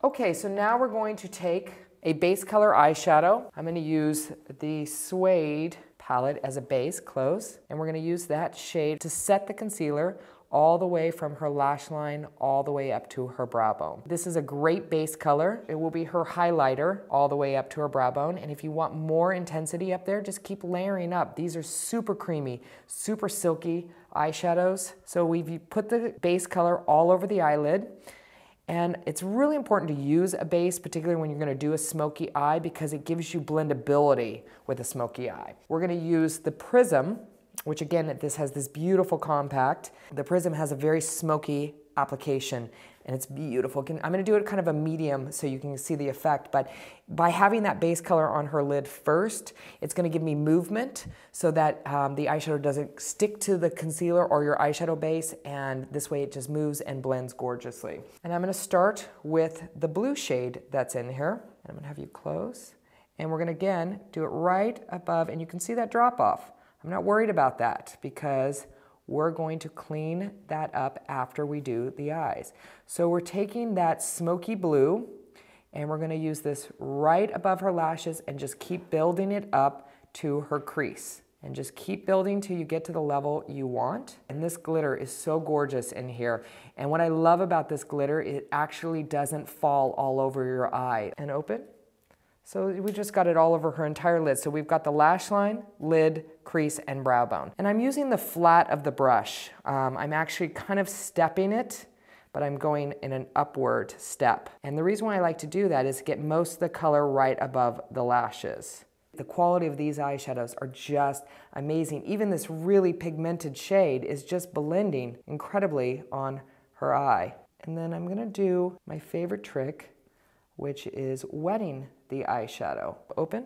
Okay, so now we're going to take a base color eyeshadow. I'm going to use the Suede palette as a base, close, and we're going to use that shade to set the concealer all the way from her lash line all the way up to her brow bone. This is a great base color. It will be her highlighter all the way up to her brow bone, and if you want more intensity up there, just keep layering up. These are super creamy, super silky eyeshadows. So we've put the base color all over the eyelid. And it's really important to use a base, particularly when you're going to do a smoky eye, because it gives you blendability with a smoky eye. We're going to use the Prism, which again, this has this beautiful compact. The Prism has a very smoky application, and it's beautiful. I'm going to do it kind of a medium so you can see the effect, but by having that base color on her lid first, it's going to give me movement so that the eyeshadow doesn't stick to the concealer or your eyeshadow base, and this way it just moves and blends gorgeously. And I'm going to start with the blue shade that's in here. I'm going to have you close, and we're going to again do it right above, and you can see that drop off. I'm not worried about that because we're going to clean that up after we do the eyes. So we're taking that smoky blue and we're going to use this right above her lashes and just keep building it up to her crease. And just keep building till you get to the level you want. And this glitter is so gorgeous in here. And what I love about this glitter, it actually doesn't fall all over your eye. And open. So we just got it all over her entire lid. So we've got the lash line, lid, crease, and brow bone. And I'm using the flat of the brush. I'm actually kind of stepping it, but I'm going in an upward step. And the reason why I like to do that is to get most of the color right above the lashes. The quality of these eyeshadows are just amazing. Even this really pigmented shade is just blending incredibly on her eye. And then I'm gonna do my favorite trick, which is wetting the eyeshadow. Open.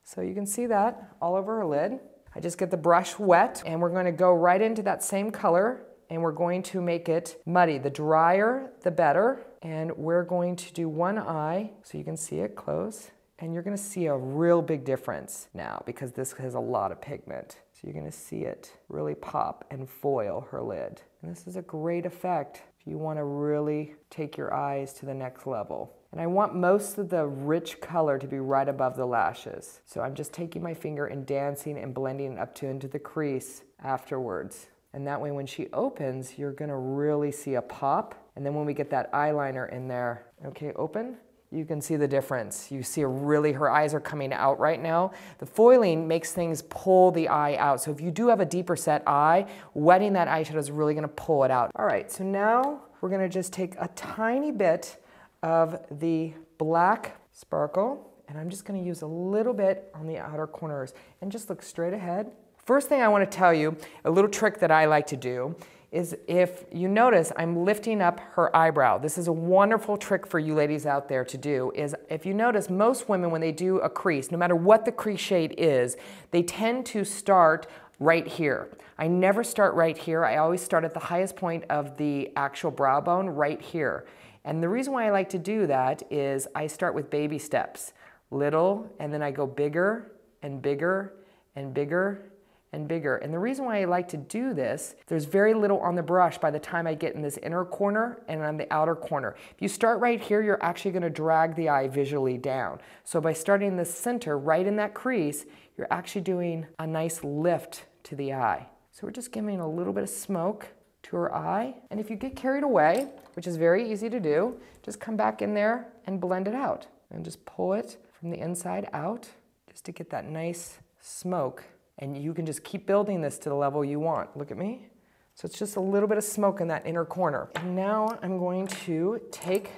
So you can see that all over her lid. I just get the brush wet and we're going to go right into that same color and we're going to make it muddy. The drier, the better. And we're going to do one eye so you can see it close. And you're going to see a real big difference now because this has a lot of pigment. So you're going to see it really pop and foil her lid. And this is a great effect if you want to really take your eyes to the next level. And I want most of the rich color to be right above the lashes. So I'm just taking my finger and dancing and blending it up into the crease afterwards. And that way when she opens, you're gonna really see a pop. And then when we get that eyeliner in there, okay, open, you can see the difference. You see her eyes are coming out right now. The foiling makes things pull the eye out. So if you do have a deeper set eye, wetting that eyeshadow is really gonna pull it out. All right, so now we're gonna just take a tiny bit of the black sparkle, and I'm just going to use a little bit on the outer corners and just look straight ahead. First thing I want to tell you, a little trick that I like to do is if you notice I'm lifting up her eyebrow. This is a wonderful trick for you ladies out there to do, is if you notice most women when they do a crease, no matter what the crease shade is, they tend to start right here. I never start right here. I always start at the highest point of the actual brow bone right here. And the reason why I like to do that is I start with baby steps. Little, and then I go bigger and bigger and bigger and bigger. And the reason why I like to do this, there's very little on the brush by the time I get in this inner corner and on the outer corner. If you start right here, you're actually gonna drag the eye visually down. So by starting in the center, right in that crease, you're actually doing a nice lift to the eye. So we're just giving a little bit of smoke to her eye. And if you get carried away, which is very easy to do, just come back in there and blend it out. And just pull it from the inside out, just to get that nice smoke. And you can just keep building this to the level you want. Look at me. So it's just a little bit of smoke in that inner corner. And now I'm going to take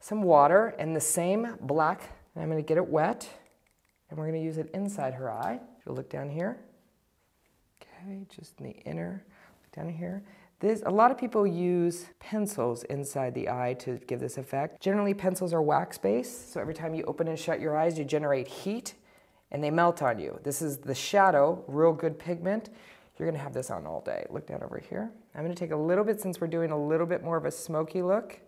some water and the same black, and I'm gonna get it wet, and we're gonna use it inside her eye. If you look down here, okay, just in the inner, down here. A lot of people use pencils inside the eye to give this effect. Generally, pencils are wax-based, so every time you open and shut your eyes, you generate heat, and they melt on you. This is the shadow, real good pigment. You're gonna have this on all day. Look down over here. I'm gonna take a little bit, since we're doing a little bit more of a smoky look,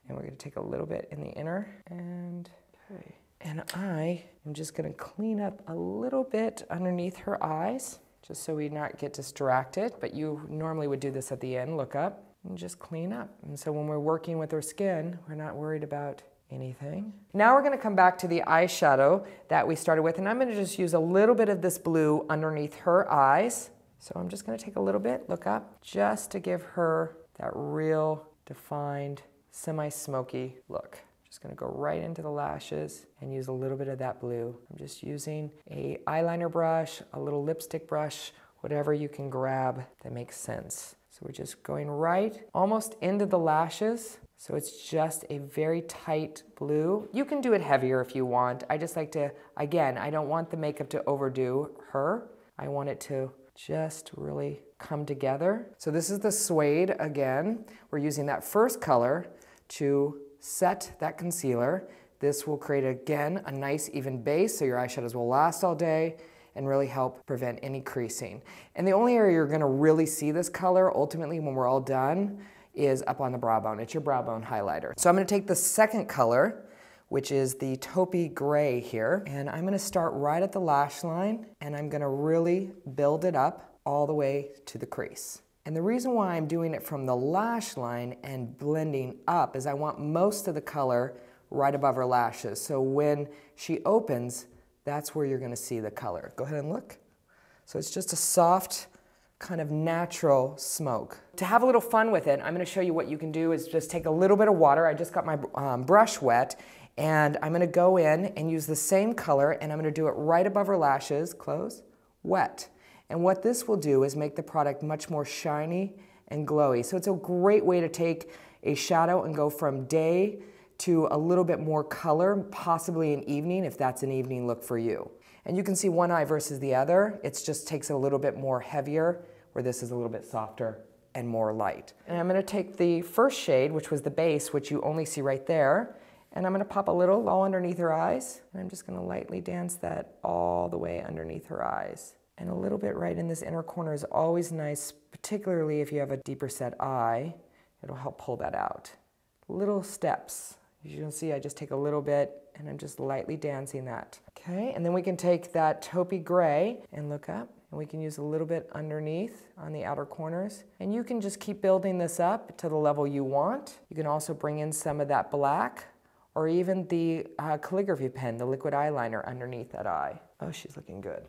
and we're gonna take a little bit in the inner, and okay. And I am just gonna clean up a little bit underneath her eyes, just so we not get distracted, but you normally would do this at the end, look up, and just clean up. And so when we're working with her skin, we're not worried about anything. Now we're gonna come back to the eyeshadow that we started with, and I'm gonna just use a little bit of this blue underneath her eyes. So I'm just gonna take a little bit, look up, just to give her that real defined, semi-smoky look. Just gonna go right into the lashes and use a little bit of that blue. I'm just using a eyeliner brush, a little lipstick brush, whatever you can grab that makes sense. So we're just going right almost into the lashes. So it's just a very tight blue. You can do it heavier if you want. I just like to, again, I don't want the makeup to overdo her. I want it to just really come together. So this is the suede again. We're using that first color to set that concealer. This will create, again, a nice even base so your eyeshadows will last all day and really help prevent any creasing. And the only area you're gonna really see this color ultimately when we're all done is up on the brow bone. It's your brow bone highlighter. So I'm gonna take the second color, which is the taupey gray here, and I'm gonna start right at the lash line, and I'm gonna really build it up all the way to the crease. And the reason why I'm doing it from the lash line and blending up is I want most of the color right above her lashes. So when she opens, that's where you're gonna see the color. Go ahead and look. So it's just a soft, kind of natural smoke. To have a little fun with it, I'm gonna show you what you can do is just take a little bit of water. I just got my brush wet, and I'm gonna go in and use the same color, and I'm gonna do it right above her lashes, close, wet. And what this will do is make the product much more shiny and glowy. So it's a great way to take a shadow and go from day to a little bit more color, possibly an evening, if that's an evening look for you. And you can see one eye versus the other. It just takes a little bit more heavier, where this is a little bit softer and more light. And I'm gonna take the first shade, which was the base, which you only see right there, and I'm gonna pop a little all underneath her eyes, and I'm just gonna lightly dance that all the way underneath her eyes. And a little bit right in this inner corner is always nice, particularly if you have a deeper set eye. It'll help pull that out. Little steps. As you can see, I just take a little bit and I'm just lightly dancing that. Okay, and then we can take that taupey gray and look up, and we can use a little bit underneath on the outer corners. And you can just keep building this up to the level you want. You can also bring in some of that black, or even the calligraphy pen, the liquid eyeliner underneath that eye. Oh, she's looking good.